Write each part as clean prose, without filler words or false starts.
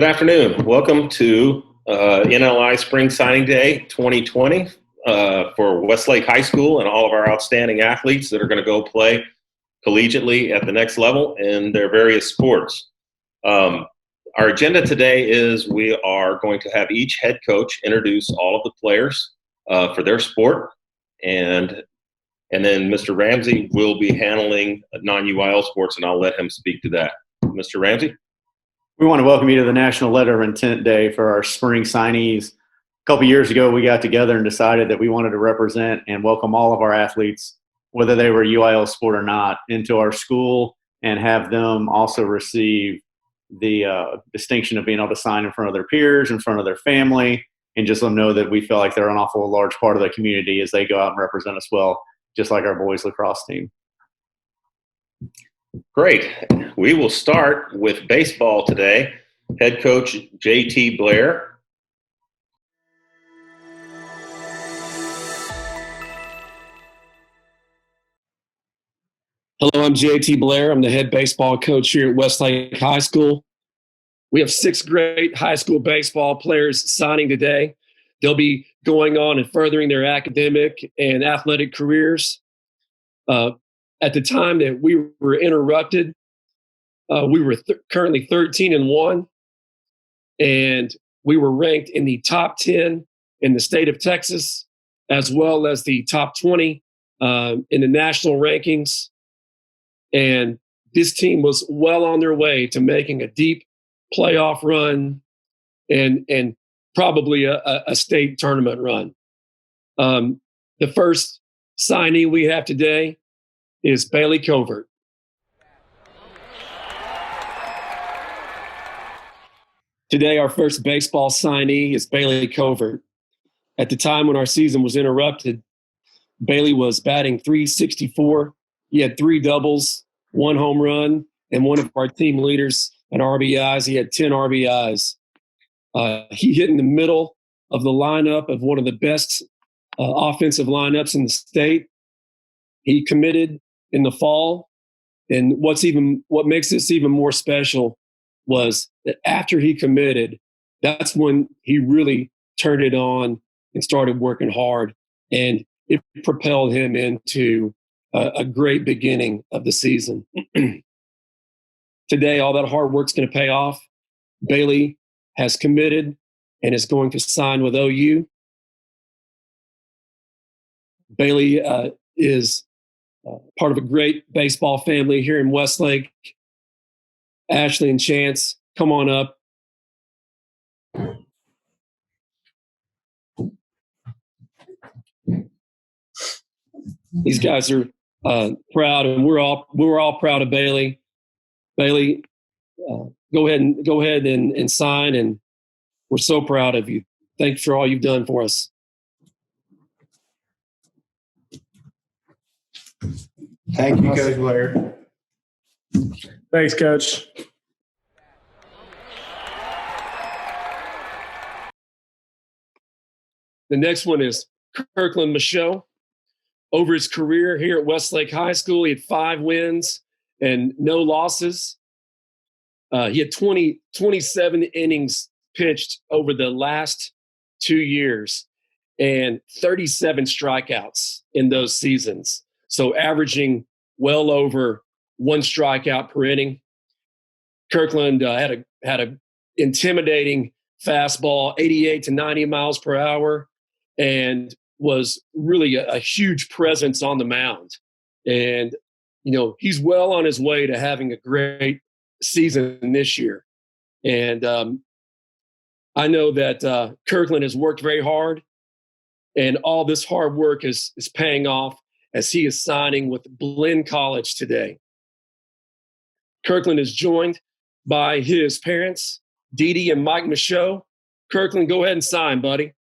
Good afternoon. Welcome to NLI Spring Signing Day 2020 for Westlake High School and all of our outstanding athletes that are going to go play collegiately at the next level in their various sports. Our agenda today is we are going to have each head coach introduce all of the players for their sport, and then Mr. Ramsey will be handling non-UIL sports, and I'll let him speak to that. Mr. Ramsey? We want to welcome you to the National Letter of Intent Day for our spring signees. A couple years ago, we got together and decided that we wanted to represent and welcome all of our athletes, whether they were a UIL sport or not, into our school and have them also receive the distinction of being able to sign in front of their peers, in front of their family, and just let them know that we feel like they're an awful large part of the community as they go out and represent us well, just like our boys lacrosse team. Great. We will start with baseball today. Head coach JT Blair. Hello, I'm JT Blair. I'm the head baseball coach here at Westlake High School. We have 6 great high school baseball players signing today. They'll be going on and furthering their academic and athletic careers. At the time that we were interrupted, we were currently 13-1, and we were ranked in the top 10 in the state of Texas, as well as the top 20 in the national rankings. And this team was well on their way to making a deep playoff run and probably a state tournament run. The first signee we have today is Bailey Covert. Today, our first baseball signee is Bailey Covert. At the time when our season was interrupted, Bailey was batting .364. He had 3 doubles, 1 home run, and one of our team leaders at RBIs. He had 10 RBIs. He hit in the middle of the lineup of one of the best offensive lineups in the state. He committed in the fall, and what makes this even more special was that after he committed, that's when he really turned it on and started working hard, and it propelled him into a great beginning of the season. Today, all that hard work's going to pay off. Bailey has committed and is going to sign with OU. Bailey is part of a great baseball family here in Westlake. Ashley and Chance, come on up. These guys are proud, and we're all proud of Bailey. Bailey, go ahead and sign, and we're so proud of you. Thanks for all you've done for us. Thank you, Coach Blair. Thanks, Coach. The next one is Kirkland Michaux. Over his career here at Westlake High School, he had 5 wins and no losses. He had 27 innings pitched over the last 2 years and 37 strikeouts in those seasons. So averaging well over 1 strikeout per inning. Kirkland had a intimidating fastball, 88 to 90 miles per hour, and was really a huge presence on the mound. And, he's well on his way to having a great season this year. And I know that Kirkland has worked very hard, and all this hard work is paying off as he is signing with Blinn College today. Kirkland is joined by his parents, Dee Dee and Mike Michaux. Kirkland, go ahead and sign, buddy.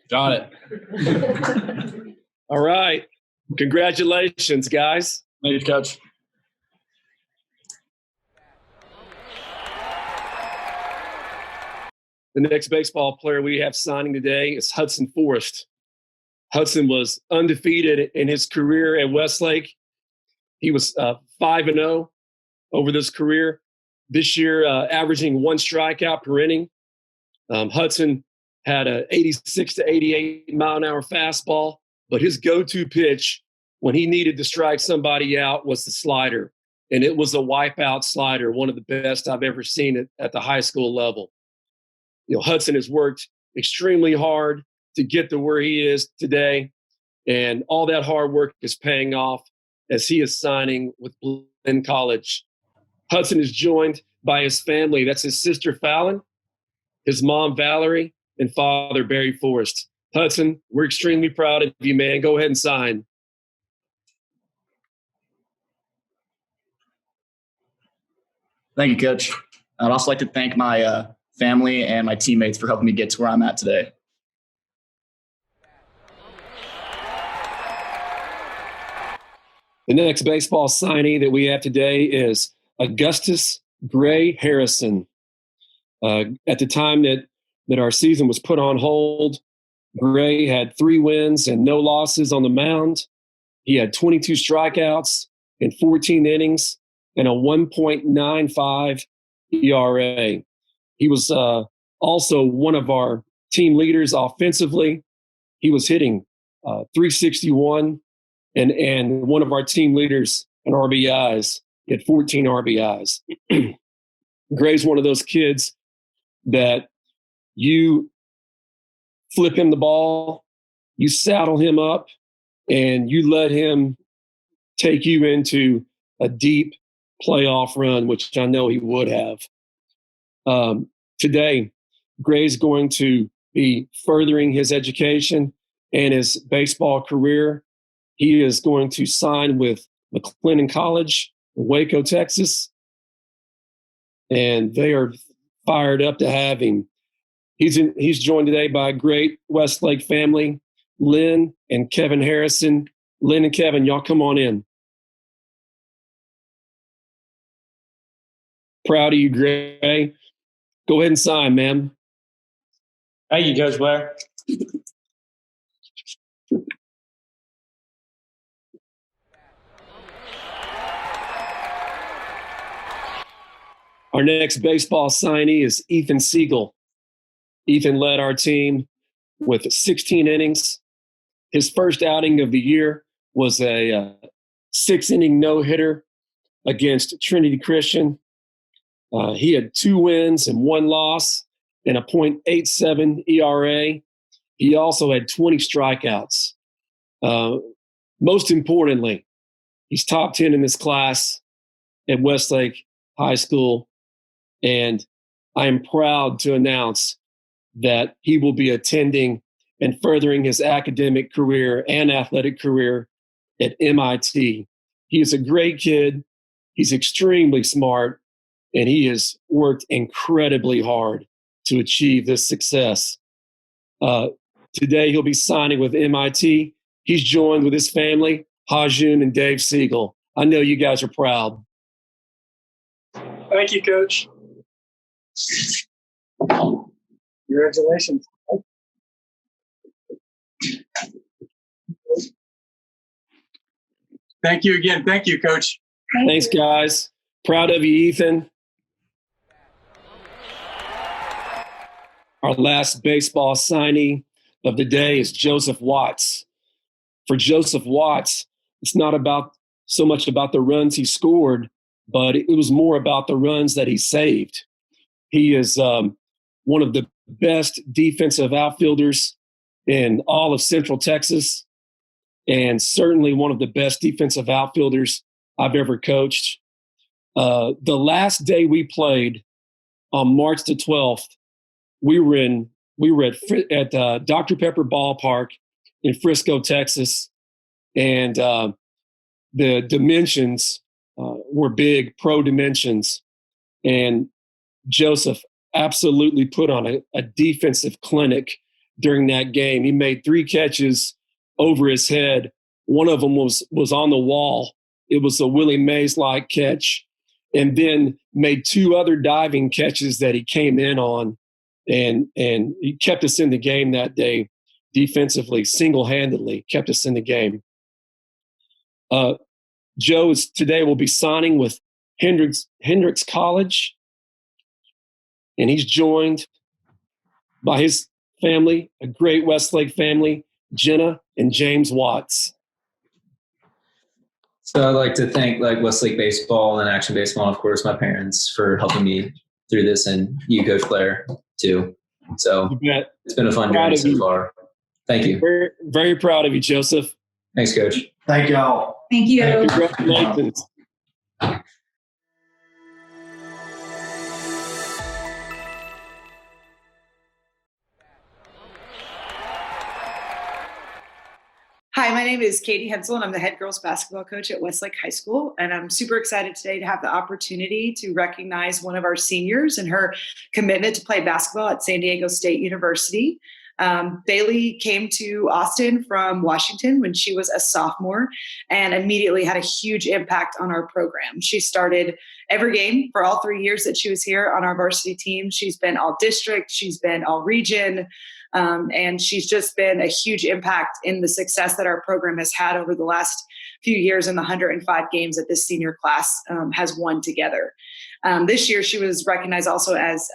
Got it. All right. Congratulations, guys. Thank you, Coach. The next baseball player we have signing today is Hudson Forrest. Hudson was undefeated in his career at Westlake. He was 5-0 over this career. This year, averaging 1 strikeout per inning. Hudson had a 86 to 88 mile an hour fastball, but his go-to pitch when he needed to strike somebody out was the slider. And it was a wipeout slider, one of the best I've ever seen at the high school level. Hudson has worked extremely hard to get to where he is today. And all that hard work is paying off as he is signing with Blinn College. Hudson is joined by his family. That's his sister Fallon, his mom Valerie, and father Barry Forrest. Hudson, we're extremely proud of you, man. Go ahead and sign. Thank you, Coach. I'd also like to thank my family and my teammates for helping me get to where I'm at today. The next baseball signee that we have today is Augustus Gray Harrison. At the time that our season was put on hold, Gray had 3 wins and no losses on the mound. He had 22 strikeouts in 14 innings and a 1.95 ERA. He was also one of our team leaders offensively. He was hitting .361 and one of our team leaders in RBIs. He had 14 RBIs. Gray's one of those kids that you flip him the ball, you saddle him up, and you let him take you into a deep playoff run, which I know he would have. Today, Gray's going to be furthering his education and his baseball career. He is going to sign with McLennan College in Waco, Texas, and they are fired up to have him. He's joined today by a great Westlake family, Lynn and Kevin Harrison. Lynn and Kevin, y'all come on in. Proud of you, Gray. Go ahead and sign, ma'am. Thank you, Coach Blair. Our next baseball signee is Ethan Siegel. Ethan led our team with 16 innings. His first outing of the year was a 6-inning no-hitter against Trinity Christian. He had 2 wins and 1 loss and a .87 ERA. He also had 20 strikeouts. Most importantly, he's top 10 in this class at Westlake High School. And I am proud to announce that he will be attending and furthering his academic career and athletic career at MIT. He is a great kid. He's extremely smart, and he has worked incredibly hard to achieve this success. Today, he'll be signing with MIT. He's joined with his family, Hajun and Dave Siegel. I know you guys are proud. Thank you, Coach. Congratulations. Thank you again. Thank you, Coach. Thanks, guys. Proud of you, Ethan. Our last baseball signee of the day is Joseph Watts. For Joseph Watts, it's not so much about the runs he scored, but it was more about the runs that he saved. He is one of the best defensive outfielders in all of Central Texas, and certainly one of the best defensive outfielders I've ever coached. The last day we played on March the 12th, we were at Dr. Pepper Ballpark in Frisco, Texas, and the dimensions were big, pro dimensions, and Joseph absolutely put on a defensive clinic during that game. He made 3 catches over his head. One of them was on the wall. It was a Willie Mays-like catch, and then made 2 other diving catches that he came in on, and he kept us in the game that day defensively, single-handedly kept us in the game. Joe today will be signing with Hendrix College, and he's joined by his family, a great Westlake family, Jenna and James Watts. So I'd like to thank Westlake Baseball and Action Baseball, and of course my parents for helping me through this, and you, Coach Blair, too. So it's been a fun journey so far. Thank you. Very, very proud of you, Joseph. Thanks, Coach. Thank y'all. Thank you. Congratulations. Hi, my name is Katie Hensel, and I'm the head girls basketball coach at Westlake High School. And I'm super excited today to have the opportunity to recognize one of our seniors and her commitment to play basketball at San Diego State University. Bailey came to Austin from Washington when she was a sophomore and immediately had a huge impact on our program. She started every game for all 3 years that she was here on our varsity team. She's been all district, she's been all region, and she's just been a huge impact in the success that our program has had over the last few years in the 105 games that this senior class has won together. This year, she was recognized also as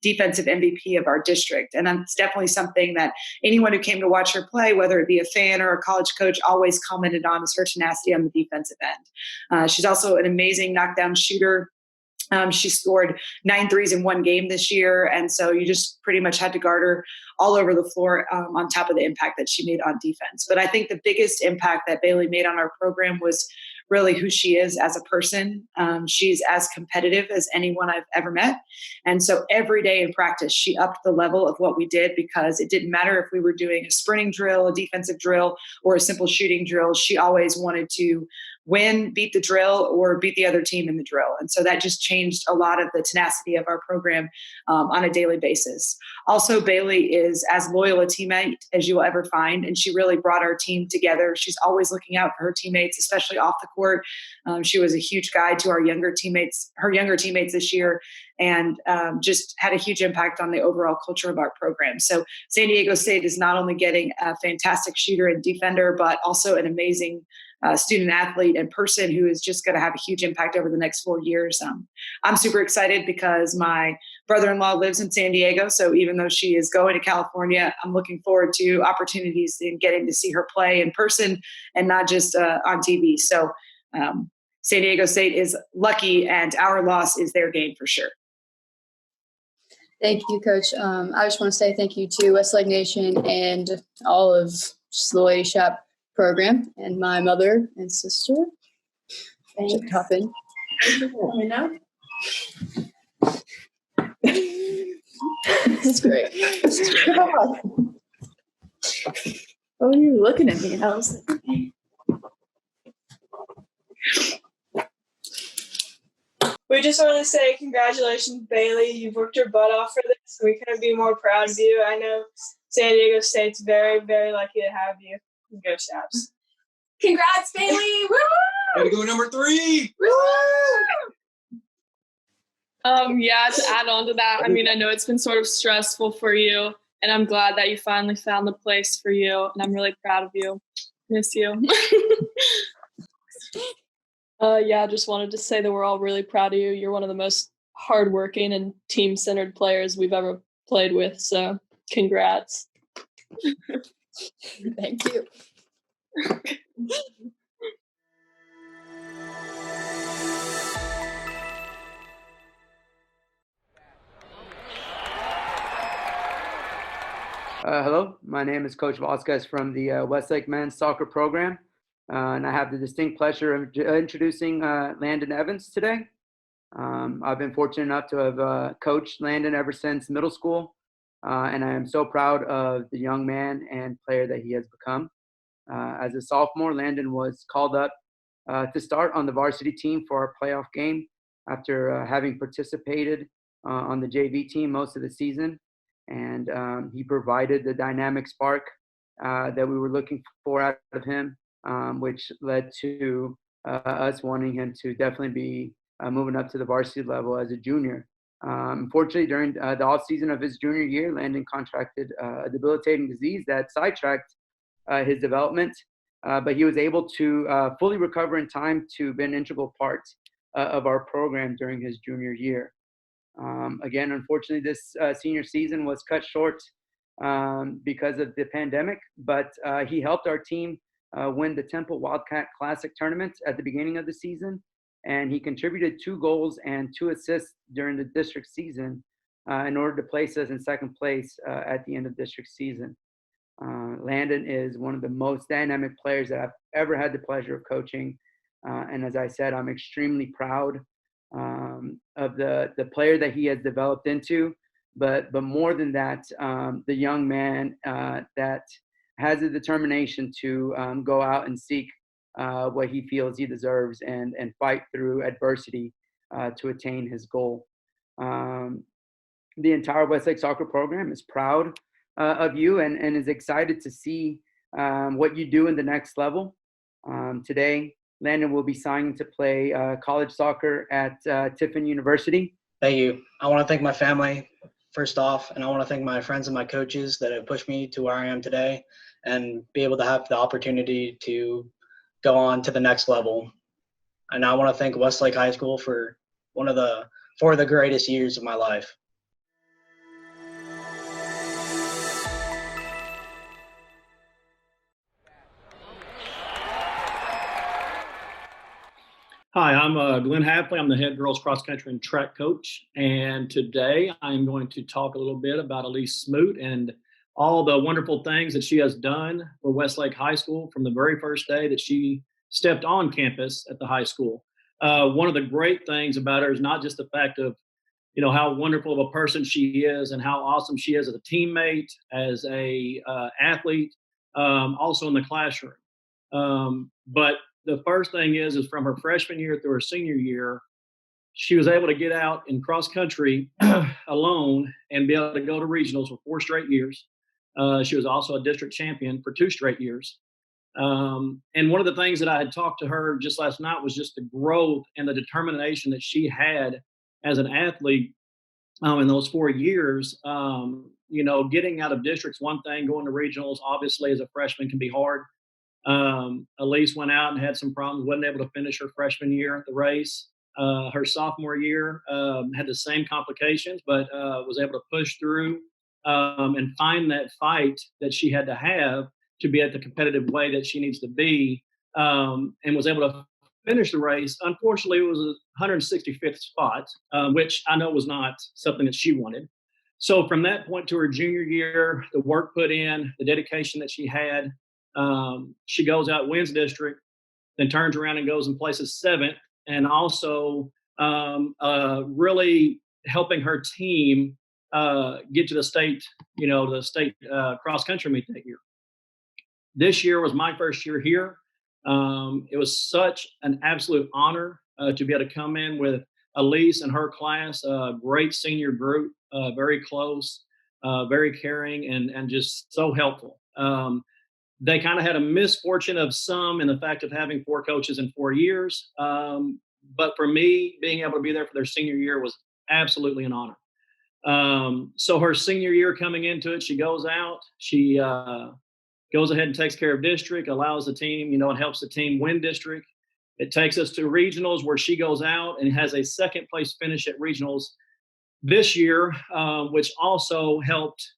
defensive MVP of our district. And it's definitely something that anyone who came to watch her play, whether it be a fan or a college coach, always commented on is her tenacity on the defensive end. She's also an amazing knockdown shooter. She scored 9 threes in one game this year. And so you just pretty much had to guard her all over the floor on top of the impact that she made on defense. But I think the biggest impact that Bailey made on our program was really who she is as a person. She's as competitive as anyone I've ever met. And so every day in practice, she upped the level of what we did because it didn't matter if we were doing a sprinting drill, a defensive drill, or a simple shooting drill. She always wanted to win, beat the drill, or beat the other team in the drill. And so that just changed a lot of the tenacity of our program on a daily basis. Also, Bailey is as loyal a teammate as you will ever find, and she really brought our team together. She's always looking out for her teammates, especially off the court. She was a huge guide to her younger teammates this year, and just had a huge impact on the overall culture of our program. So San Diego State is not only getting a fantastic shooter and defender, but also an amazing student athlete and person who is just going to have a huge impact over the next 4 years. I'm super excited because my brother-in-law lives in San Diego. So even though she is going to California, I'm looking forward to opportunities in getting to see her play in person and not just on TV. So San Diego State is lucky, and our loss is their gain for sure. Thank you, Coach. I just want to say thank you to Westlake Nation and all of just the Lady Chap program and my mother and sister. Thank you. This is great. Oh, you're looking at me, and I was like, okay. We just want to say congratulations, Bailey. You've worked your butt off for this. We couldn't be more proud of you. I know San Diego State's very, very lucky to have you. Go Chaps. Congrats, Bailey. Woo! Way to go, number 3. Yeah, to add on to that, I mean, I know it's been sort of stressful for you, and I'm glad that you finally found the place for you, and I'm really proud of you. Miss you. Yeah, just wanted to say that we're all really proud of you. You're one of the most hardworking and team-centered players we've ever played with, so congrats. Thank you. Hello, my name is Coach Vasquez from the Westlake men's soccer program, and I have the distinct pleasure of introducing Landon Evans today. I've been fortunate enough to have coached Landon ever since middle school, and I am so proud of the young man and player that he has become. As a sophomore, Landon was called up to start on the varsity team for our playoff game after having participated on the JV team most of the season. And he provided the dynamic spark that we were looking for out of him, which led to us wanting him to definitely be moving up to the varsity level as a junior. Unfortunately, during the off season of his junior year, Landon contracted a debilitating disease that sidetracked his development, but he was able to fully recover in time to be an integral part of our program during his junior year. Again, unfortunately, this senior season was cut short because of the pandemic, but he helped our team win the Temple Wildcat Classic tournament at the beginning of the season, and he contributed 2 goals and 2 assists during the district season in order to place us in second place at the end of district season. Landon is one of the most dynamic players that I've ever had the pleasure of coaching, and as I said, I'm extremely proud of the player that he has developed into, but more than that, the young man that has the determination to go out and seek what he feels he deserves and fight through adversity to attain his goal. The entire Westlake soccer program is proud of you and is excited to see what you do in the next level. Today, Landon will be signing to play college soccer at Tiffin University. Thank you. I want to thank my family, first off, and I want to thank my friends and my coaches that have pushed me to where I am today and be able to have the opportunity to go on to the next level. And I want to thank Westlake High School for four of the greatest years of my life. Hi, I'm Glenn Hapley. I'm the head girls cross country and track coach. And today I'm going to talk a little bit about Elise Smoot and all the wonderful things that she has done for Westlake High School from the very first day that she stepped on campus at the high school. One of the great things about her is not just the fact of, how wonderful of a person she is and how awesome she is as a teammate, as a athlete, also in the classroom. But the first thing is from her freshman year through her senior year, she was able to get out in cross country alone and be able to go to regionals for 4 straight years. She was also a district champion for 2 straight years. And one of the things that I had talked to her just last night was just the growth and the determination that she had as an athlete in those 4 years. Getting out of district's one thing, going to regionals, obviously as a freshman can be hard. Elise went out and had some problems, wasn't able to finish her freshman year at the race. Her sophomore year had the same complications, but was able to push through and find that fight that she had to have to be at the competitive way that she needs to be, and was able to finish the race. Unfortunately, it was a 165th spot, which I know was not something that she wanted. So from that point to her junior year, the work put in, the dedication that she had, she goes out, wins district, then turns around and goes and places 7th, and also really helping her team get to the state, cross country meet that year. This year was my first year here. It was such an absolute honor to be able to come in with Elise and her class, a great senior group, very close, very caring, and just so helpful. They kind of had a misfortune of some in the fact of having 4 coaches in 4 years. But for me, being able to be there for their senior year was absolutely an honor. So her senior year coming into it, she goes out, she goes ahead and takes care of district, allows the team, it helps the team win district. It takes us to regionals where she goes out and has a 2nd place finish at regionals this year, which also helped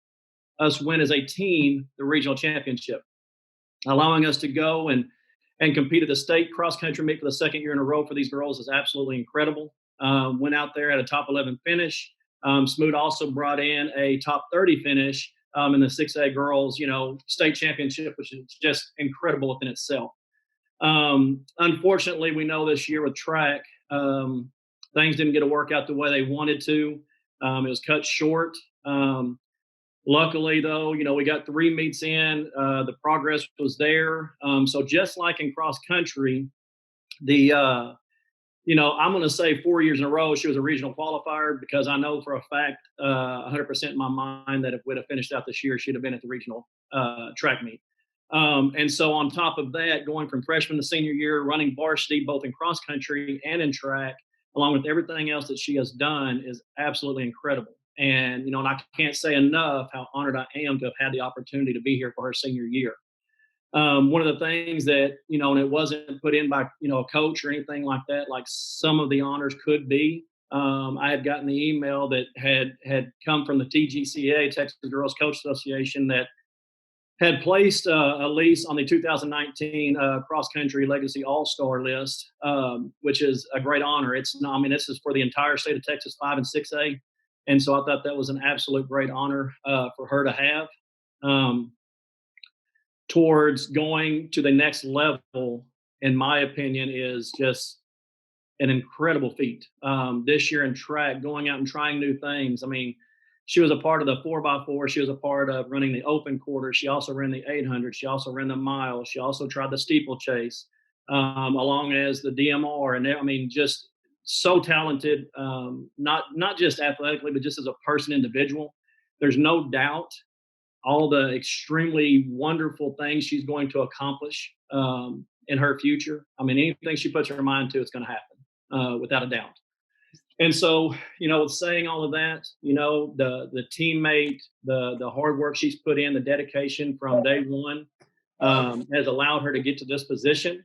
us win as a team the regional championship. Allowing us to go and compete at the state cross country meet for the 2nd year in a row for these girls is absolutely incredible. Went out there at a top 11 finish. Smoot also brought in a top 30 finish in the 6A girls, state championship, which is just incredible within itself. Unfortunately, we know this year with track, things didn't get to work out the way they wanted to. It was cut short. Luckily, though, we got 3 meets in. The progress was there. So just like in cross country, I'm going to say 4 years in a row, she was a regional qualifier, because I know for a fact, 100% in my mind, that if we'd have finished out this year, she'd have been at the regional track meet. And so on top of that, going from freshman to senior year, running varsity, both in cross country and in track, along with everything else that she has done, is absolutely incredible. And, and I can't say enough how honored I am to have had the opportunity to be here for her senior year. One of the things that, and it wasn't put in by, a coach or anything like that, like some of the honors could be. I had gotten the email that had come from the TGCA, Texas Girls Coach Association, that had placed Elise on the 2019 Cross Country Legacy All-Star list, which is a great honor. This is for the entire state of Texas 5 and 6A. And so I thought that was an absolute great honor for her to have. Towards going to the next level, in my opinion, is just an incredible feat. This year in track, going out and trying new things. She was a part of the 4x4. She was a part of running the open quarter. She also ran the 800. She also ran the mile. She also tried the steeplechase, along as the DMR. And just so talented, not just athletically, but just as a person, individual. There's no doubt all the extremely wonderful things she's going to accomplish in her future. Anything she puts her mind to, it's going to happen, without a doubt. And so, with saying all of that, the teammate, the hard work she's put in, the dedication from day one has allowed her to get to this position.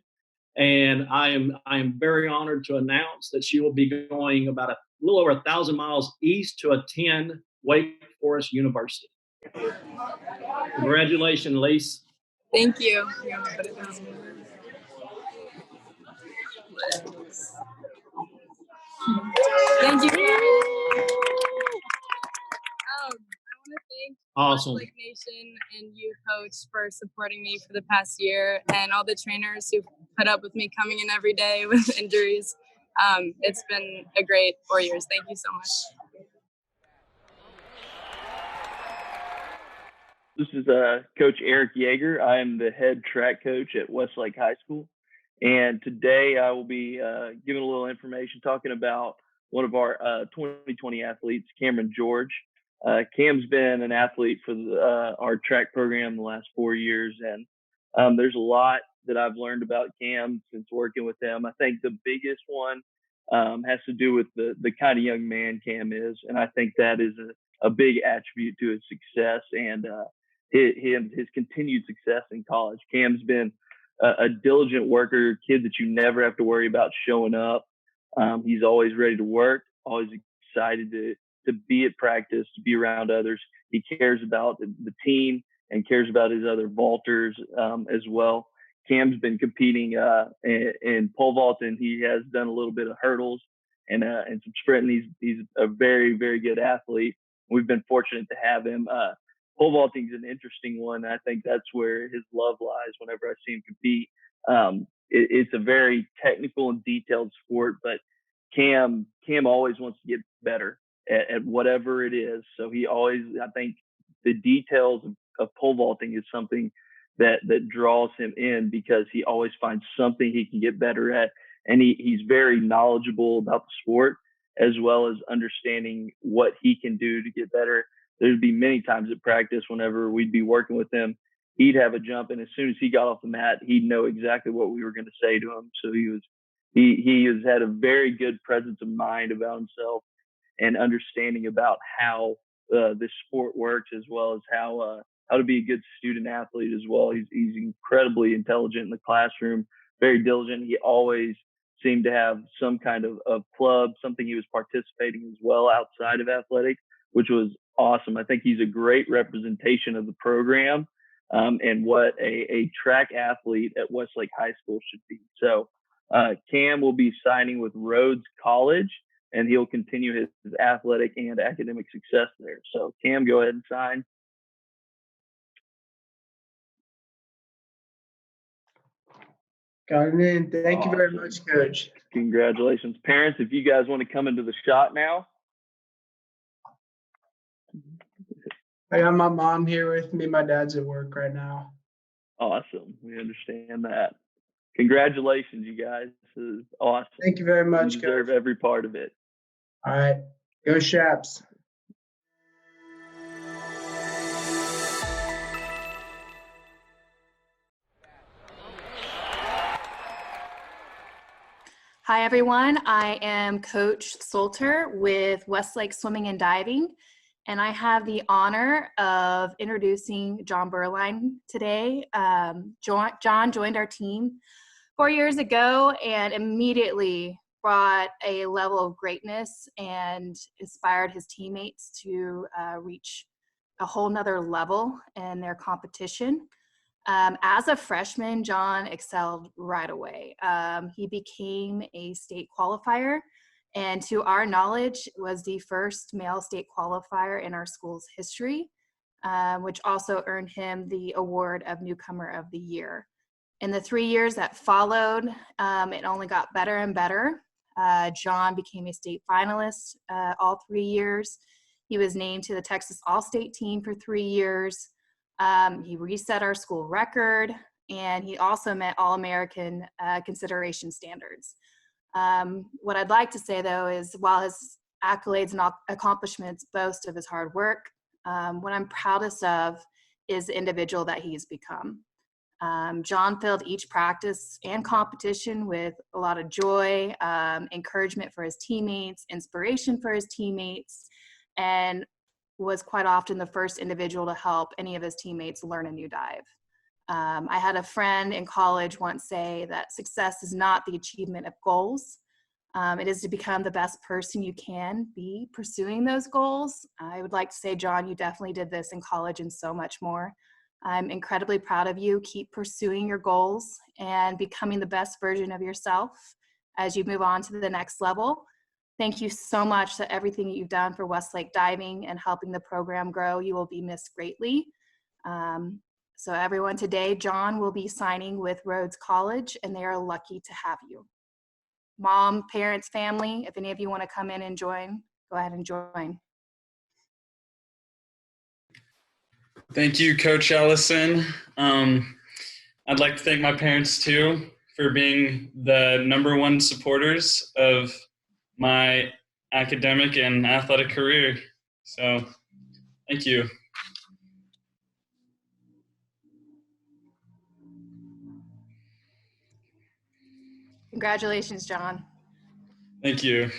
And I am very honored to announce that she will be going about a little over 1,000 miles east to attend Wake Forest University. Congratulations, Elise. Thank you. Thank you. I want to thank Awesome. Westlake Nation and you, Coach, for supporting me for the past year, and all the trainers who put up with me coming in every day with injuries. It's been a great 4 years. Thank you so much. This is Coach Eric Yeager. I am the head track coach at Westlake High School. And today I will be giving a little information talking about one of our 2020 athletes, Cameron George. Cam's been an athlete for our track program the last 4 years. And there's a lot that I've learned about Cam since working with him. I think the biggest one has to do with the kind of young man Cam is. And I think that is a big attribute to his success and his continued success in college. Cam's been a diligent worker, kid that you never have to worry about showing up. He's always ready to work, always excited to be at practice, to be around others. He cares about the team and cares about his other vaulters as well. Cam's been competing in pole vaulting. He has done a little bit of hurdles and some sprinting. He's a very, very good athlete. We've been fortunate to have him. Pole vaulting is an interesting one. I think that's where his love lies whenever I see him compete. It's a very technical and detailed sport, but Cam always wants to get better at whatever it is. So I think the details of pole vaulting is something that draws him in because he always finds something he can get better at. And he's very knowledgeable about the sport as well as understanding what he can do to get better. There'd be many times at practice whenever we'd be working with him, he'd have a jump, and as soon as he got off the mat, he'd know exactly what we were going to say to him. So he has had a very good presence of mind about himself and understanding about how this sport works, as well as how to be a good student athlete as well. He's incredibly intelligent in the classroom, very diligent. He always seemed to have some kind of club, something he was participating as well outside of athletics, which was awesome. I think he's a great representation of the program and what a track athlete at Westlake High School should be. So Cam will be signing with Rhodes College, and he'll continue his athletic and academic success there. So Cam, go ahead and sign. Got it in. Thank you very much, Coach. Congratulations. Parents, if you guys want to come into the shot now. I got my mom here with me. My dad's at work right now. Awesome. We understand that. Congratulations, you guys. This is awesome. Thank you very much, You deserve every part of it. All right. Go Chaps. Hi, everyone. I am Coach Salter with Westlake Swimming and Diving, and I have the honor of introducing John Berline today. John joined our team 4 years ago and immediately brought a level of greatness and inspired his teammates to reach a whole nother level in their competition. As a freshman, John excelled right away. He became a state qualifier, and to our knowledge, was the first male state qualifier in our school's history, which also earned him the award of Newcomer of the Year. In the 3 years that followed, it only got better and better. John became a state finalist all 3 years. He was named to the Texas All-State team for 3 years. He reset our school record, and he also met All-American consideration standards. What I'd like to say, though, is while his accolades and accomplishments boast of his hard work, what I'm proudest of is the individual that he's become. John filled each practice and competition with a lot of joy, encouragement for his teammates, inspiration for his teammates, and was quite often the first individual to help any of his teammates learn a new dive. I had a friend in college once say that success is not the achievement of goals. It is to become the best person you can be pursuing those goals. I would like to say, John, you definitely did this in college and so much more. I'm incredibly proud of you. Keep pursuing your goals and becoming the best version of yourself as you move on to the next level. Thank you so much for everything you've done for Westlake Diving and helping the program grow. You will be missed greatly. So everyone, today, John will be signing with Rhodes College, and they are lucky to have you. Mom, parents, family, if any of you want to come in and join, go ahead and join. Thank you, Coach Ellison. I'd like to thank my parents, too, for being the #1 supporters of my academic and athletic career. So, thank you. Congratulations, John. Thank you.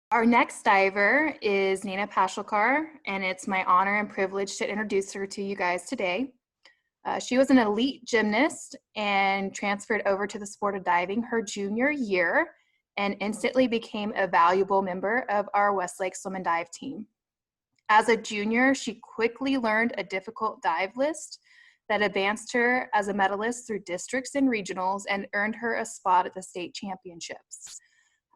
Our next diver is Nina Pashalkar, and it's my honor and privilege to introduce her to you guys today. She was an elite gymnast and transferred over to the sport of diving her junior year and instantly became a valuable member of our Westlake Swim and Dive team. As a junior, she quickly learned a difficult dive list that advanced her as a medalist through districts and regionals and earned her a spot at the state championships.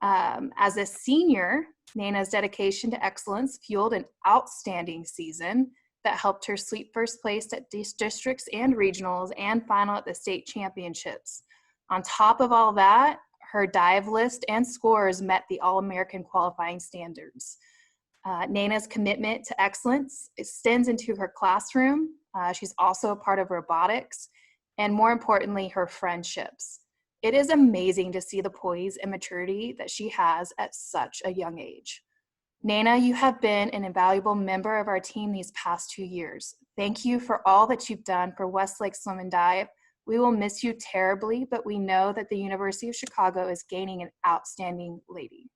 As a senior, Nana's dedication to excellence fueled an outstanding season that helped her sweep first place at districts and regionals and final at the state championships. On top of all that, her dive list and scores met the All-American qualifying standards. Nana's commitment to excellence extends into her classroom. She's also a part of robotics, and more importantly, her friendships. It is amazing to see the poise and maturity that she has at such a young age. Nana, you have been an invaluable member of our team these past 2 years. Thank you for all that you've done for Westlake Swim and Dive. We will miss you terribly, but we know that the University of Chicago is gaining an outstanding lady.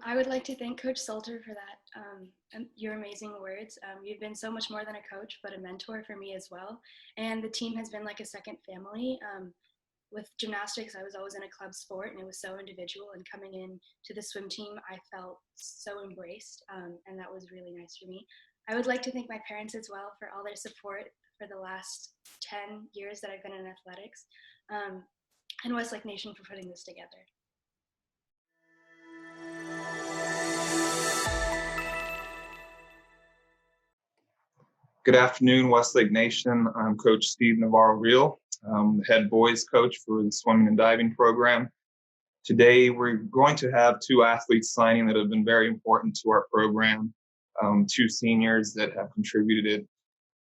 I would like to thank Coach Salter for that, and your amazing words. You've been so much more than a coach, but a mentor for me as well. And the team has been like a second family. With gymnastics, I was always in a club sport, and it was so individual. And coming in to the swim team, I felt so embraced, and that was really nice for me. I would like to thank my parents as well for all their support for the last 10 years that I've been in athletics, and Westlake Nation for putting this together. Good afternoon, Westlake Nation. I'm Coach Steve Navarro-Real. I'm the head boys coach for the swimming and diving program. Today, we're going to have 2 athletes signing that have been very important to our program, 2 seniors that have contributed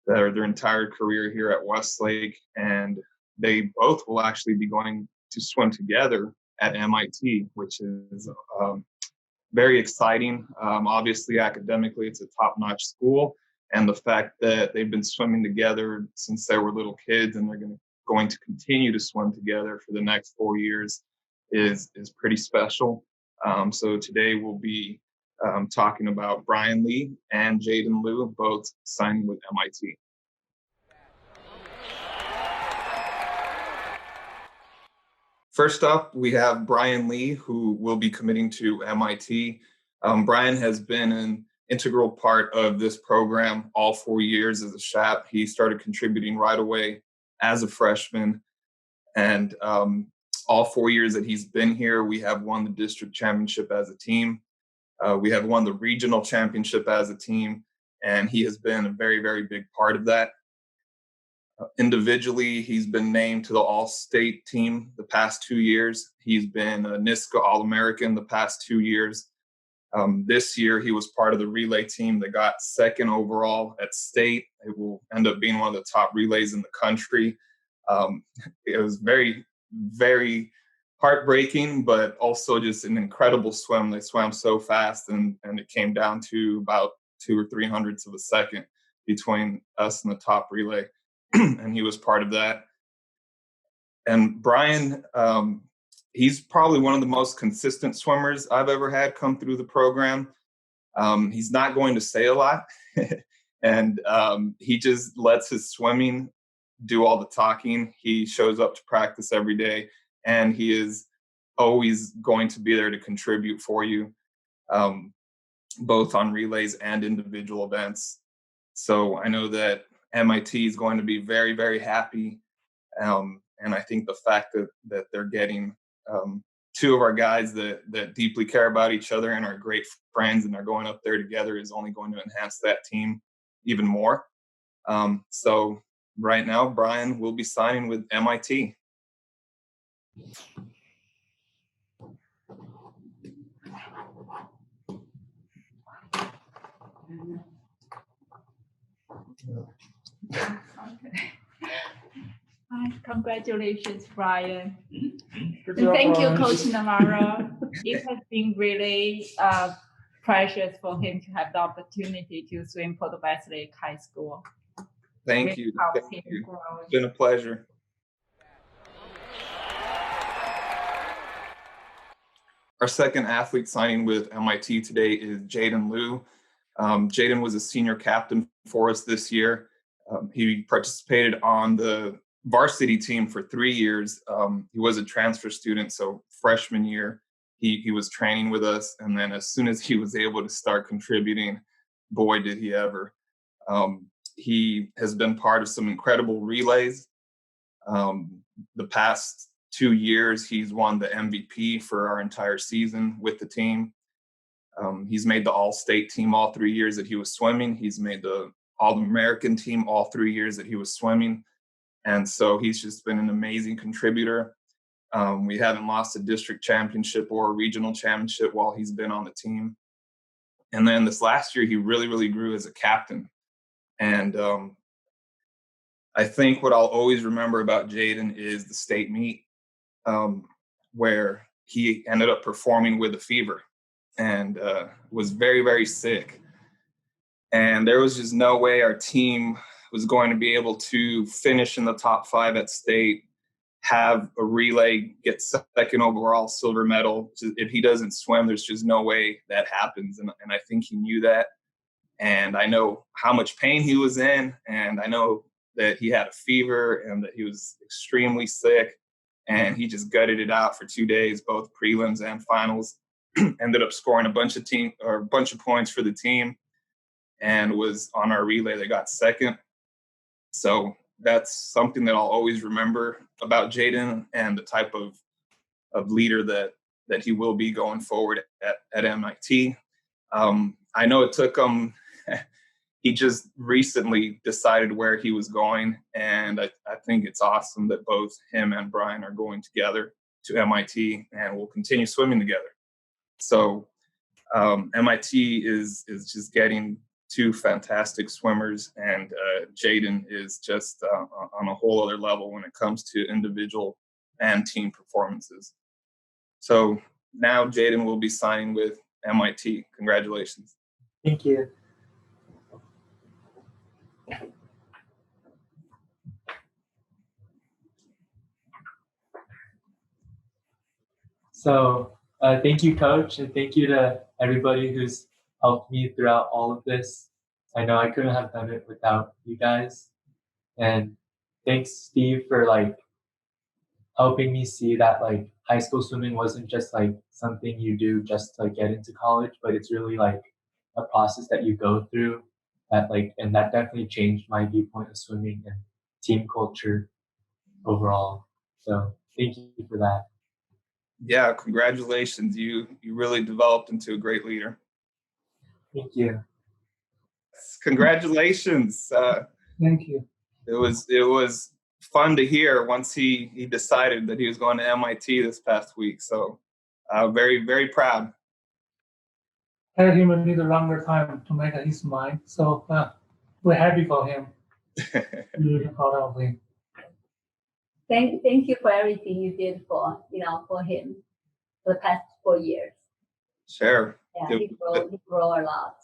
their entire career here at Westlake, and they both will actually be going to swim together at MIT, which is very exciting. Obviously, academically, it's a top-notch school, and the fact that they've been swimming together since they were little kids, and they're going to continue to swim together for the next 4 years is pretty special. So today we'll be talking about Brian Lee and Jaden Luo, both signing with MIT. First up, we have Brian Lee, who will be committing to MIT. Brian has been an integral part of this program all 4 years as a Chap. He started contributing right away as a freshman. And all 4 years that he's been here, we have won the district championship as a team. We have won the regional championship as a team, and he has been a very, very big part of that. Individually, he's been named to the All-State team the past 2 years. He's been a NISCA All-American the past 2 years. This year, he was part of the relay team that got second overall at state. It will end up being one of the top relays in the country. It was very, very heartbreaking, but also just an incredible swim. They swam so fast, and it came down to about 2 or 3 hundredths of a second between us and the top relay. And he was part of that. And Brian, he's probably one of the most consistent swimmers I've ever had come through the program. He's not going to say a lot, and he just lets his swimming do all the talking. He shows up to practice every day, and he is always going to be there to contribute for you, both on relays and individual events. So I know that MIT is going to be very, very happy. And I think the fact that they're getting two of our guys that deeply care about each other and are great friends and are going up there together is only going to enhance that team even more. So right now, Brian will be signing with MIT. Hi, congratulations, Brian. And thank you, Coach Navarro. It has been really precious for him to have the opportunity to swim for the Westlake High School. Thank you. Thank you. It's been a pleasure. Our second athlete signing with MIT today is Jaden Luo. Jaden was a senior captain for us this year. He participated on the varsity team for 3 years. He was a transfer student, so freshman year, he was training with us. And then as soon as he was able to start contributing, boy, did he ever. He has been part of some incredible relays. The past 2 years, he's won the MVP for our entire season with the team. He's made the All-State team all 3 years that he was swimming. He's made the All-American team all 3 years that he was swimming. And so he's just been an amazing contributor. We haven't lost a district championship or a regional championship while he's been on the team. And then this last year, he really, really grew as a captain. And I think what I'll always remember about Jaden is the state meet, where he ended up performing with a fever and was very, very sick. And there was just no way our team was going to be able to finish in the top 5 at state, have a relay, get second overall silver medal. If he doesn't swim, there's just no way that happens. And I think he knew that. And I know how much pain he was in. And I know that he had a fever and that he was extremely sick. And he just gutted it out for 2 days, both prelims and finals. Ended up scoring a bunch of points for the team and was on our relay that got second. So that's something that I'll always remember about Jaden and the type of leader that he will be going forward at MIT. I know it took him, he just recently decided where he was going, and I think it's awesome that both him and Brian are going together to MIT and will continue swimming together. So MIT is just getting 2 fantastic swimmers, and Jaden is just on a whole other level when it comes to individual and team performances. So now Jaden will be signing with MIT. Congratulations. Thank you. So thank you, Coach, and thank you to everybody who's helped me throughout all of this. I know I couldn't have done it without you guys. And thanks, Steve, for helping me see that high school swimming wasn't just something you do just to get into college, but it's really a process that you go through that and that definitely changed my viewpoint of swimming and team culture overall. So thank you for that. Yeah, congratulations. You really developed into a great leader. Thank you. Congratulations. Thank you. It was fun to hear once he decided that he was going to MIT this past week. So very, very proud. I had him need a longer time to make his mind. So we're happy for him. Really proud of him. Thank you for everything you did for him for the past 4 years. Sure. Yeah, he grew a lot.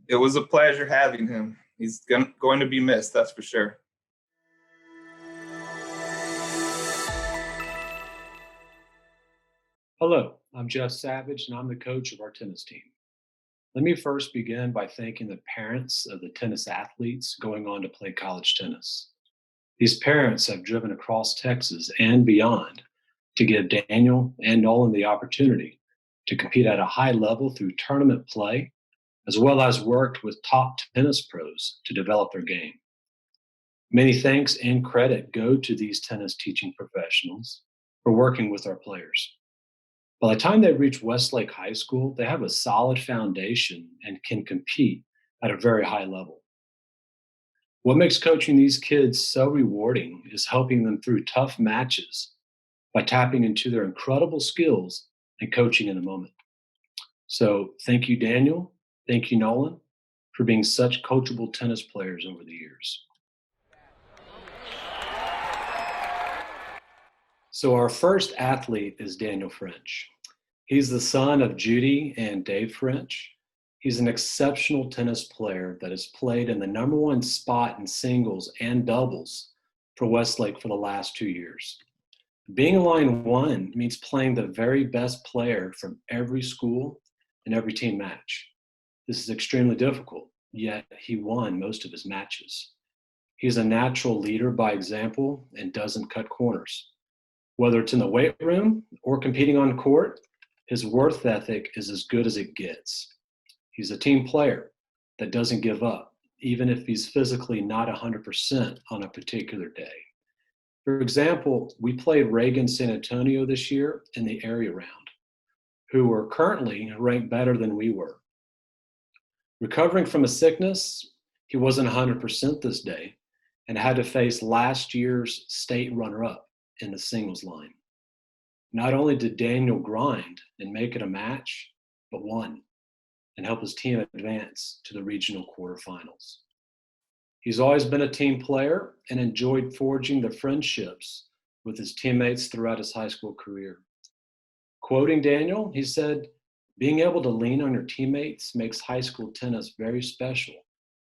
It was a pleasure having him. He's going to be missed, that's for sure. Hello, I'm Jeff Savage, and I'm the coach of our tennis team. Let me first begin by thanking the parents of the tennis athletes going on to play college tennis. These parents have driven across Texas and beyond to give Daniel and Nolan the opportunity to compete at a high level through tournament play, as well as worked with top tennis pros to develop their game. Many thanks and credit go to these tennis teaching professionals for working with our players. By the time they reach Westlake High School, they have a solid foundation and can compete at a very high level. What makes coaching these kids so rewarding is helping them through tough matches by tapping into their incredible skills and coaching in the moment. So thank you, Daniel. Thank you, Nolan, for being such coachable tennis players over the years. So our first athlete is Daniel French. He's the son of Judy and Dave French. He's an exceptional tennis player that has played in the #1 spot in singles and doubles for Westlake for the last 2 years. Being a line one means playing the very best player from every school and every team match. This is extremely difficult, yet he won most of his matches. He's a natural leader by example and doesn't cut corners. Whether it's in the weight room or competing on court, his work ethic is as good as it gets. He's a team player that doesn't give up, even if he's physically not 100% on a particular day. For example, we played Reagan San Antonio this year in the area round, who were currently ranked better than we were. Recovering from a sickness, he wasn't 100% this day and had to face last year's state runner-up in the singles line. Not only did Daniel grind and make it a match, but won and help his team advance to the regional quarterfinals. He's always been a team player and enjoyed forging the friendships with his teammates throughout his high school career. Quoting Daniel, he said, "Being able to lean on your teammates makes high school tennis very special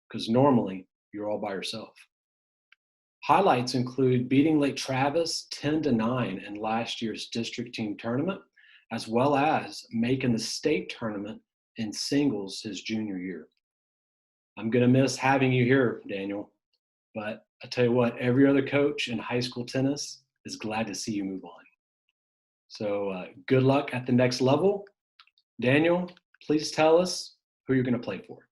because normally you're all by yourself." Highlights include beating Lake Travis 10-9 in last year's district team tournament, as well as making the state tournament in singles his junior year. I'm going to miss having you here, Daniel, but I tell you what, every other coach in high school tennis is glad to see you move on. So good luck at the next level. Daniel, please tell us who you're going to play for.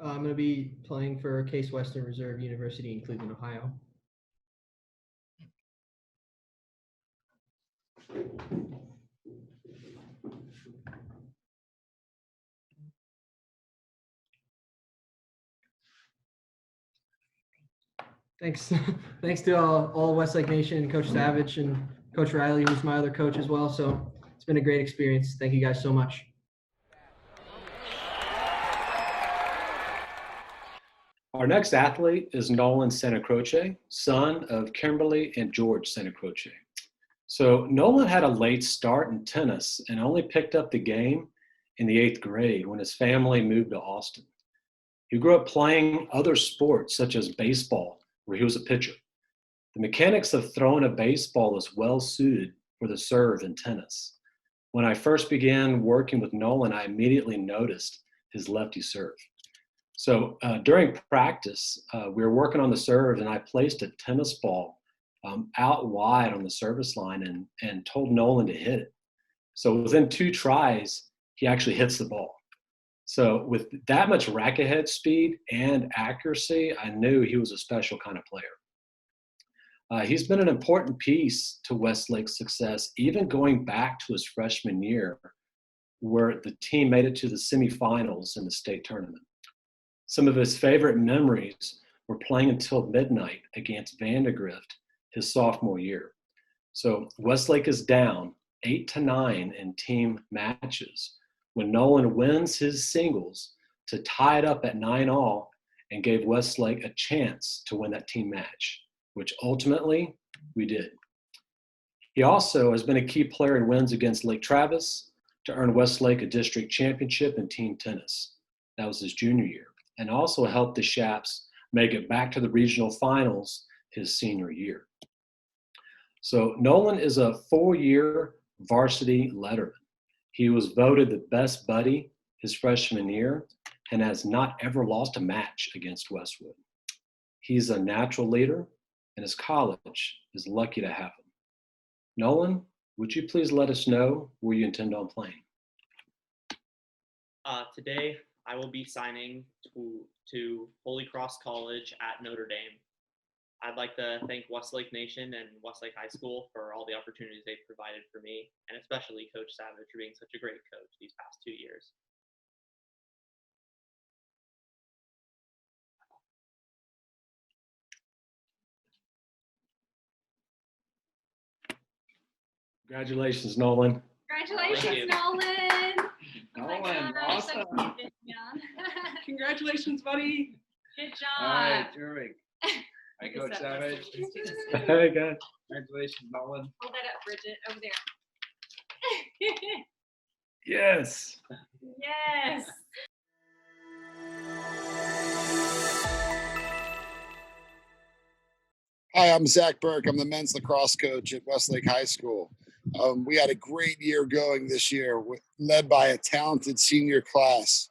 I'm going to be playing for Case Western Reserve University in Cleveland, Ohio. Thanks. Thanks to all Westlake Nation, Coach Savage and Coach Riley, who's my other coach as well. So it's been a great experience. Thank you guys so much. Our next athlete is Nolan Santacroce, son of Kimberly and George Santacroce. So Nolan had a late start in tennis and only picked up the game in the 8th grade when his family moved to Austin. He grew up playing other sports such as baseball, where he was a pitcher. The mechanics of throwing a baseball is well suited for the serve in tennis. When I first began working with Nolan, I immediately noticed his lefty serve. So during practice, we were working on the serve, and I placed a tennis ball out wide on the service line and told Nolan to hit it. So within 2 tries, he actually hits the ball. So with that much racket head speed and accuracy, I knew he was a special kind of player. He's been an important piece to Westlake's success, even going back to his freshman year, where the team made it to the semifinals in the state tournament. Some of his favorite memories were playing until midnight against Vandegrift his sophomore year. So Westlake is down 8-9 in team matches when Nolan wins his singles to tie it up at 9-all and gave Westlake a chance to win that team match, which ultimately we did. He also has been a key player in wins against Lake Travis to earn Westlake a district championship in team tennis. That was his junior year, and also helped the Chaps make it back to the regional finals his senior year. So Nolan is a 4-year varsity letterman. He was voted the best buddy his freshman year and has not ever lost a match against Westwood. He's a natural leader, and his college is lucky to have him. Nolan, would you please let us know where you intend on playing? Today, I will be signing to Holy Cross College at Notre Dame. I'd like to thank Westlake Nation and Westlake High School for all the opportunities they've provided for me, and especially Coach Savage for being such a great coach these past 2 years. Congratulations, Nolan. Congratulations, Nolan. Nolan, awesome. Congratulations, buddy. Good job. All right, terrific. Hi, Coach Savage. Hey, guys. Congratulations, Nolan. Hold that up, Bridget, over there. Yes. Yes. Hi, I'm Zach Burke. I'm the men's lacrosse coach at Westlake High School. We had a great year going this year, led by a talented senior class.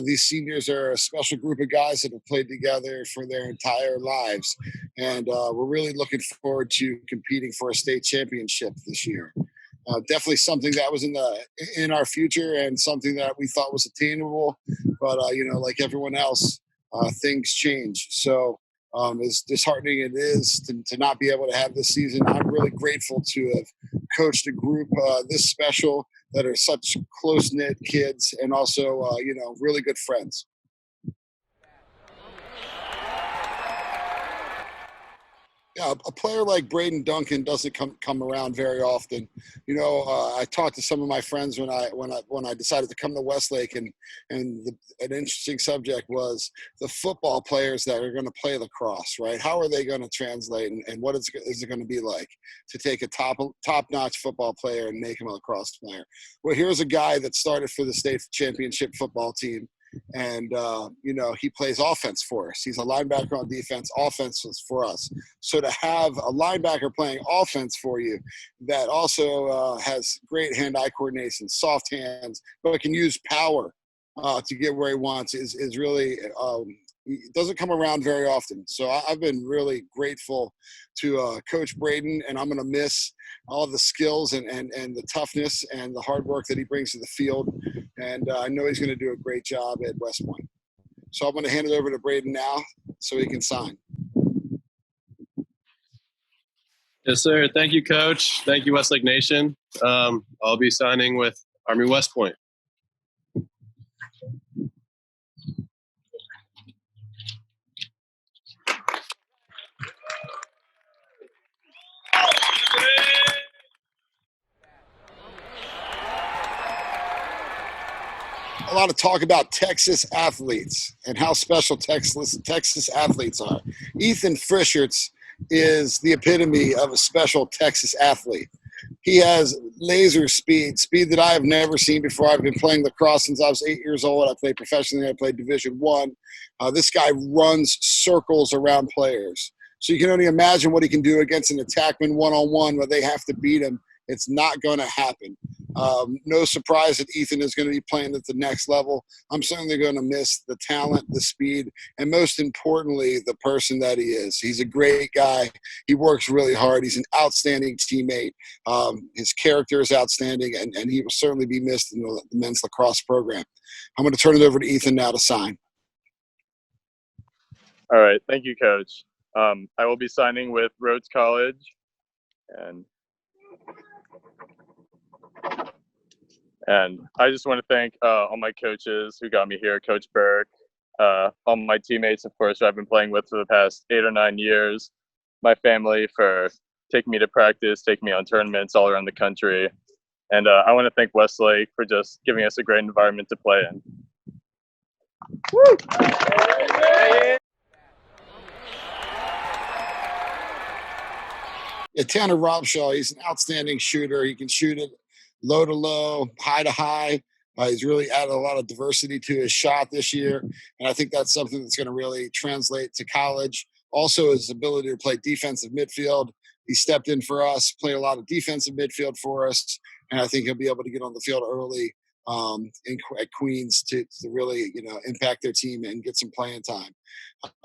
These seniors are a special group of guys that have played together for their entire lives. And we're really looking forward to competing for a state championship this year. Definitely something that was in our future and something that we thought was attainable. But, like everyone else, things change. So as disheartening it is to not be able to have this season, I'm really grateful to have coached a group this special that are such close-knit kids and also, really good friends. Yeah, a player like Brayden Duncan doesn't come around very often. I talked to some of my friends when I decided to come to Westlake, and an interesting subject was the football players that are going to play lacrosse, right? How are they going to translate, and what is it going to be like to take a top-notch football player and make him a lacrosse player? Well, here's a guy that started for the state championship football team. And, he plays offense for us. He's a linebacker on defense. Offense is for us. So to have a linebacker playing offense for you that also has great hand-eye coordination, soft hands, but can use power to get where he wants is really it doesn't come around very often. So I've been really grateful to Coach Brayden, and I'm going to miss all the skills and the toughness and the hard work that he brings to the field. And I know he's going to do a great job at West Point. So I'm going to hand it over to Brayden now so he can sign. Yes, sir. Thank you, Coach. Thank you, Westlake Nation. I'll be signing with Army West Point. A lot of talk about Texas athletes and how special Texas athletes are. Ethan Frischhertz is the epitome of a special Texas athlete. He has laser speed that I have never seen before. I've been playing lacrosse since I was 8 years old. I played professionally. I played Division I. This guy runs circles around players. So you can only imagine what he can do against an attackman one-on-one where they have to beat him. It's not going to happen. No surprise that Ethan is going to be playing at the next level. I'm certainly going to miss the talent, the speed, and most importantly, the person that he is. He's a great guy. He works really hard. He's an outstanding teammate. His character is outstanding, and he will certainly be missed in the men's lacrosse program. I'm going to turn it over to Ethan now to sign. All right. Thank you, Coach. I will be signing with Rhodes College, and I just want to thank all my coaches who got me here, Coach Burke, all my teammates, of course, who I've been playing with for the past 8 or 9 years, my family for taking me to practice, taking me on tournaments all around the country, and I want to thank Westlake for just giving us a great environment to play in. Woo! Yeah, Tanner Robshaw, he's an outstanding shooter. He can shoot it low to low, high to high. He's really added a lot of diversity to his shot this year, and I think that's something that's going to really translate to college. Also, his ability to play defensive midfield. He stepped in for us, played a lot of defensive midfield for us, and I think he'll be able to get on the field early at Queens to really, impact their team and get some playing time.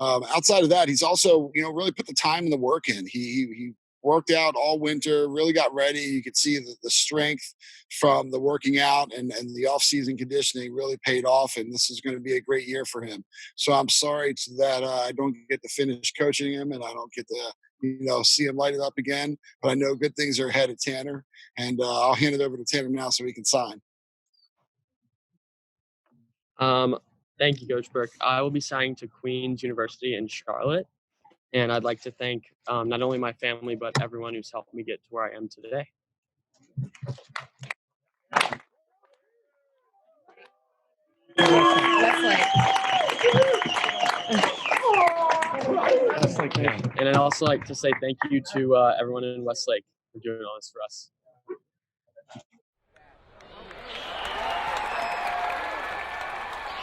Outside of that, he's also, really put the time and the work in. He worked out all winter, really got ready. You could see that the strength from the working out and the off-season conditioning really paid off, and this is going to be a great year for him. So I'm sorry that I don't get to finish coaching him and I don't get to see him light it up again, but I know good things are ahead of Tanner, and I'll hand it over to Tanner now so he can sign. Thank you, Coach Burke. I will be signing to Queens University in Charlotte. And I'd like to thank not only my family, but everyone who's helped me get to where I am today. Westlake. Yeah. And I'd also like to say thank you to everyone in Westlake for doing all this for us.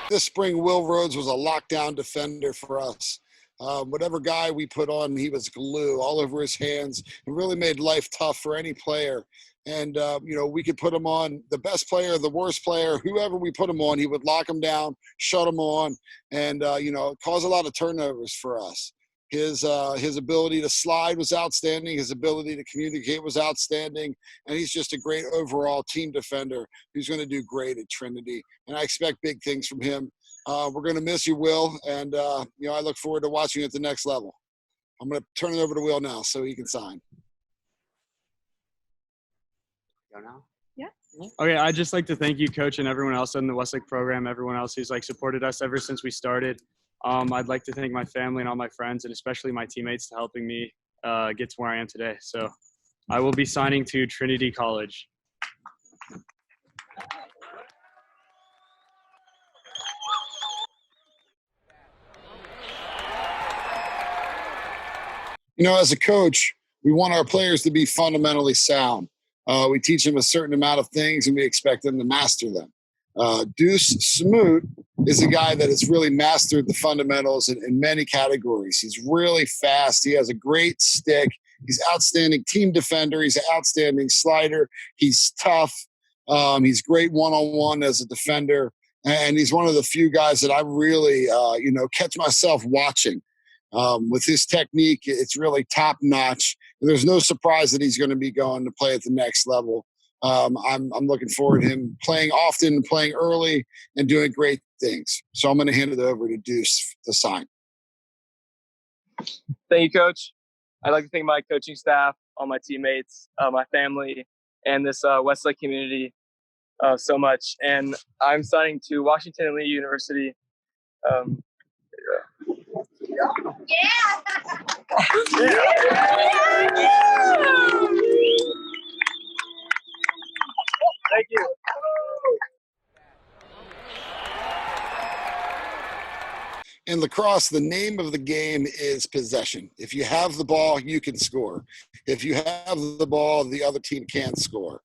This spring, Will Rhodes was a lockdown defender for us. Whatever guy we put on, he was glue all over his hands and really made life tough for any player. And, we could put him on the best player, the worst player, whoever we put him on, he would lock him down, shut him on, and, cause a lot of turnovers for us. His ability to slide was outstanding. His ability to communicate was outstanding. And he's just a great overall team defender who's going to do great at Trinity. And I expect big things from him. We're going to miss you, Will. And, I look forward to watching you at the next level. I'm going to turn it over to Will now so he can sign. Go now? Yeah. Okay, I'd just like to thank you, Coach, and everyone else in the Westlake program, everyone else who's supported us ever since we started. I'd like to thank my family and all my friends, and especially my teammates, for helping me get to where I am today. So I will be signing to Trinity College. As a coach, we want our players to be fundamentally sound. We teach them a certain amount of things, and we expect them to master them. Deuce Smoot is a guy that has really mastered the fundamentals in many categories. He's really fast. He has a great stick. He's an outstanding team defender. He's an outstanding slider. He's tough. He's great one-on-one as a defender. And he's one of the few guys that I really, catch myself watching. With his technique, it's really top-notch. And there's no surprise that he's going to be going to play at the next level. I'm looking forward to him playing often, playing early, and doing great things. So I'm going to hand it over to Deuce to sign. Thank you, Coach. I'd like to thank my coaching staff, all my teammates, my family, and this Westlake community so much. And I'm signing to Washington and Lee University. Thank you. in lacrosse, the name of the game is possession. If you have the ball, you can score. If you have the ball, the other team can score.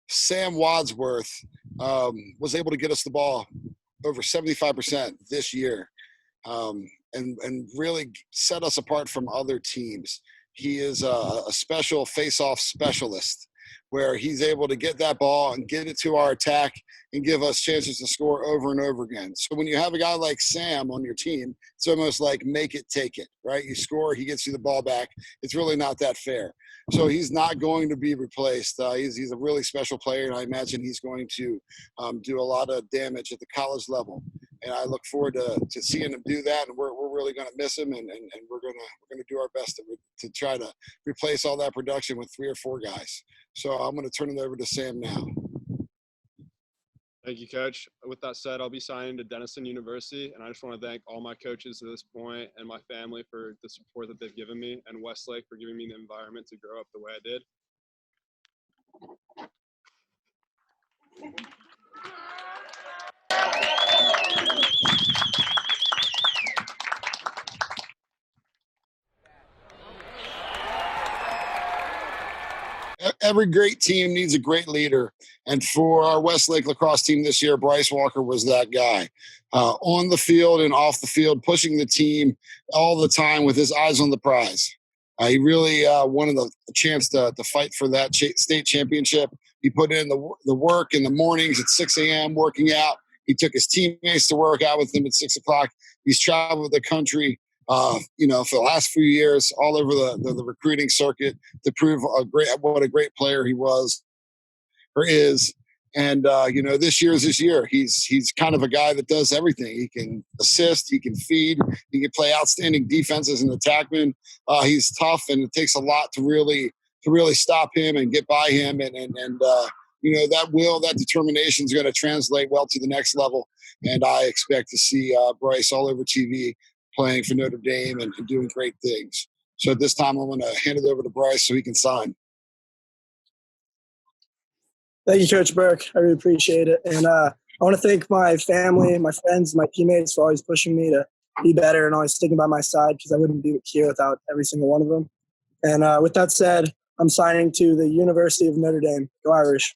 Sam Wadsworth was able to get us the ball over 75% this year, and really set us apart from other teams. He is a special face-off specialist, where he's able to get that ball and get it to our attack and give us chances to score over and over again. So when you have a guy like Sam on your team, it's almost like make it, take it, right? You score, he gets you the ball back. It's really not that fair. So he's not going to be replaced. He's a really special player, and I imagine he's going to do a lot of damage at the college level. And I look forward to seeing him do that, and we're really going to miss him, and we're going to do our best to try to replace all that production with 3 or 4 guys. So I'm going to turn it over to Sam now. Thank you, Coach. With that said, I'll be signing to Denison University, and I just want to thank all my coaches to this point and my family for the support that they've given me, and Westlake for giving me the environment to grow up the way I did. Every great team needs a great leader. And for our Westlake lacrosse team this year, Bryce Walker was that guy. On the field and off the field, pushing the team all the time with his eyes on the prize. He really wanted the chance to fight for that state championship. He put in the work in the mornings at 6 a.m. working out. He took his teammates to work out with him at 6 o'clock. He's traveled the country for the last few years, all over the recruiting circuit to prove what a great player he was or is. And this year is his year. He's kind of a guy that does everything. He can assist, he can feed, he can play outstanding defense as an attackman. He's tough, and it takes a lot to really stop him and get by him. And that determination is going to translate well to the next level. And I expect to see Bryce all over TV playing for Notre Dame and doing great things. So at this time, I'm going to hand it over to Bryce so he can sign. Thank you, Coach Burke. I really appreciate it. And I want to thank my family, my friends, my teammates for always pushing me to be better and always sticking by my side, because I wouldn't be here without every single one of them. And with that said, I'm signing to the University of Notre Dame. Go Irish.